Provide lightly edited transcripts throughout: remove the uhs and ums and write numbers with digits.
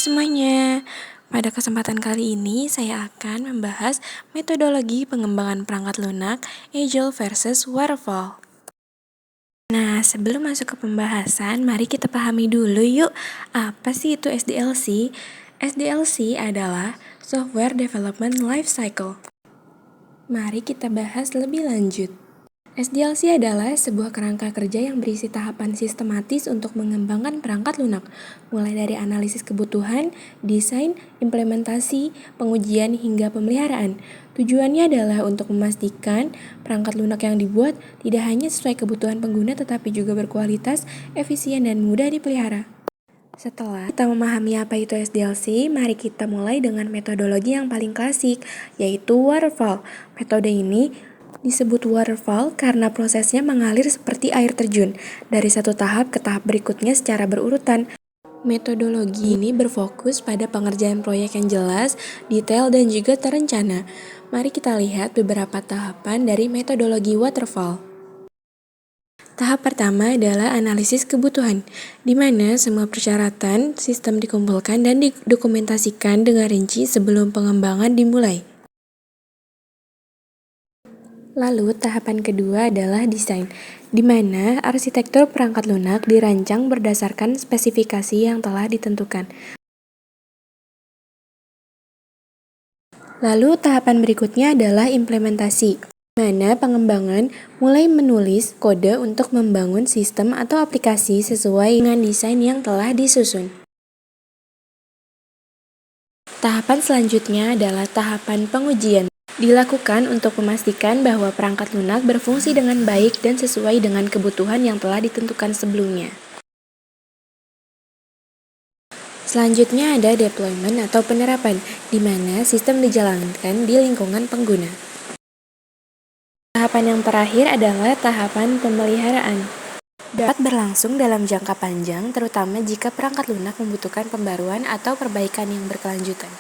semuanya, pada kesempatan kali ini saya akan membahas metodologi pengembangan perangkat lunak Agile versus Waterfall. Nah, sebelum masuk ke pembahasan, mari kita pahami dulu yuk, apa sih itu SDLC? SDLC adalah Software Development Life Cycle. Mari kita bahas lebih lanjut. SDLC adalah sebuah kerangka kerja yang berisi tahapan sistematis untuk mengembangkan perangkat lunak, mulai dari analisis kebutuhan, desain, implementasi, pengujian, hingga pemeliharaan. Tujuannya adalah untuk memastikan perangkat lunak yang dibuat tidak hanya sesuai kebutuhan pengguna tetapi juga berkualitas, efisien, dan mudah dipelihara. Setelah kita memahami apa itu SDLC, mari kita mulai dengan metodologi yang paling klasik, yaitu Waterfall. Metode ini disebut waterfall karena prosesnya mengalir seperti air terjun, dari satu tahap ke tahap berikutnya secara berurutan. Metodologi ini berfokus pada pengerjaan proyek yang jelas, detail, dan juga terencana. Mari kita lihat beberapa tahapan dari metodologi waterfall. Tahap pertama adalah analisis kebutuhan, di mana semua persyaratan sistem dikumpulkan dan didokumentasikan dengan rinci sebelum pengembangan dimulai. Lalu, tahapan kedua adalah desain, di mana arsitektur perangkat lunak dirancang berdasarkan spesifikasi yang telah ditentukan. Lalu, tahapan berikutnya adalah implementasi, di mana pengembangan mulai menulis kode untuk membangun sistem atau aplikasi sesuai dengan desain yang telah disusun. Tahapan selanjutnya adalah tahapan pengujian. Dilakukan untuk memastikan bahwa perangkat lunak berfungsi dengan baik dan sesuai dengan kebutuhan yang telah ditentukan sebelumnya. Selanjutnya ada deployment atau penerapan, di mana sistem dijalankan di lingkungan pengguna. Tahapan yang terakhir adalah tahapan pemeliharaan. Dapat berlangsung dalam jangka panjang, terutama jika perangkat lunak membutuhkan pembaruan atau perbaikan yang berkelanjutan.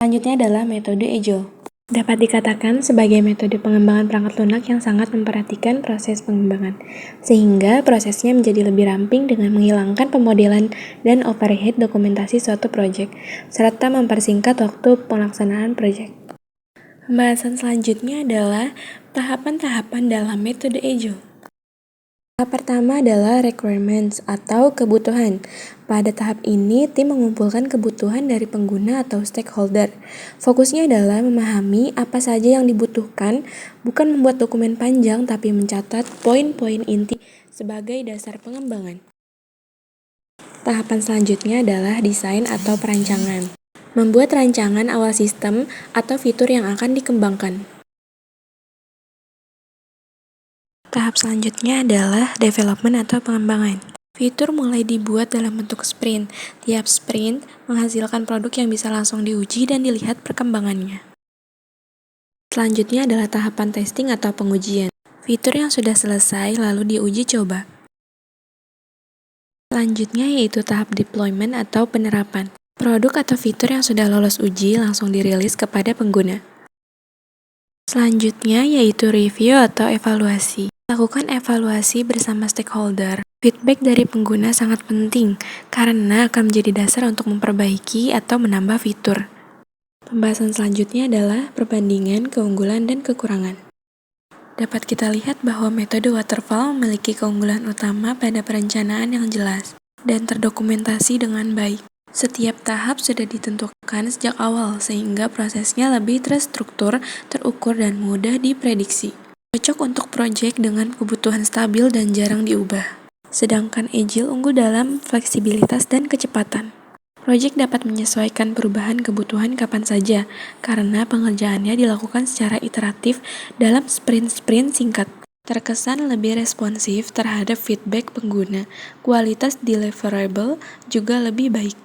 Selanjutnya adalah metode Agile. Dapat dikatakan sebagai metode pengembangan perangkat lunak yang sangat memperhatikan proses pengembangan, sehingga prosesnya menjadi lebih ramping dengan menghilangkan pemodelan dan overhead dokumentasi suatu proyek, serta mempersingkat waktu pelaksanaan proyek. Pembahasan selanjutnya adalah tahapan-tahapan dalam metode Agile. Tahap pertama adalah requirements atau kebutuhan. Pada tahap ini, tim mengumpulkan kebutuhan dari pengguna atau stakeholder. Fokusnya adalah memahami apa saja yang dibutuhkan, bukan membuat dokumen panjang tapi mencatat poin-poin inti sebagai dasar pengembangan. Tahapan selanjutnya adalah desain atau perancangan. Membuat rancangan awal sistem atau fitur yang akan dikembangkan. Tahap selanjutnya adalah development atau pengembangan. Fitur mulai dibuat dalam bentuk sprint. Tiap sprint menghasilkan produk yang bisa langsung diuji dan dilihat perkembangannya. Selanjutnya adalah tahapan testing atau pengujian. Fitur yang sudah selesai lalu diuji coba. Selanjutnya yaitu tahap deployment atau penerapan. Produk atau fitur yang sudah lolos uji langsung dirilis kepada pengguna. Selanjutnya yaitu review atau evaluasi. Lakukan evaluasi bersama stakeholder. Feedback dari pengguna sangat penting karena akan menjadi dasar untuk memperbaiki atau menambah fitur. Pembahasan selanjutnya adalah perbandingan keunggulan dan kekurangan. Dapat kita lihat bahwa metode waterfall memiliki keunggulan utama pada perencanaan yang jelas dan terdokumentasi dengan baik. Setiap tahap sudah ditentukan sejak awal sehingga prosesnya lebih terstruktur, terukur, dan mudah diprediksi. Cocok untuk proyek dengan kebutuhan stabil dan jarang diubah. Sedangkan Agile unggul dalam fleksibilitas dan kecepatan. Proyek dapat menyesuaikan perubahan kebutuhan kapan saja, karena pengerjaannya dilakukan secara iteratif dalam sprint-sprint singkat. Terkesan lebih responsif terhadap feedback pengguna, kualitas deliverable juga lebih baik.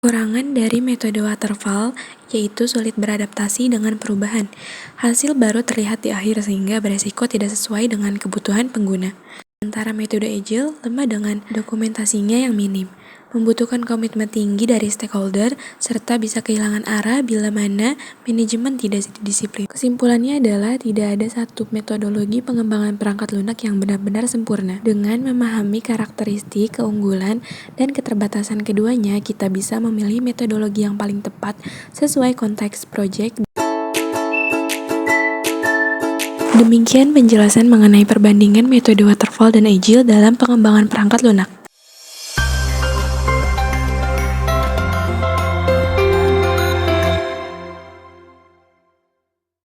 Kekurangan dari metode waterfall yaitu sulit beradaptasi dengan perubahan. Hasil baru terlihat di akhir sehingga beresiko tidak sesuai dengan kebutuhan pengguna. Sementara metode Agile lemah dengan dokumentasinya yang minim. membutuhkan komitmen tinggi dari stakeholder, serta bisa kehilangan arah bila mana manajemen tidak disiplin. Kesimpulannya adalah tidak ada satu metodologi pengembangan perangkat lunak yang benar-benar sempurna. Dengan memahami karakteristik, keunggulan, dan keterbatasan keduanya, kita bisa memilih metodologi yang paling tepat sesuai konteks proyek. Demikian penjelasan mengenai perbandingan metode waterfall dan agile dalam pengembangan perangkat lunak.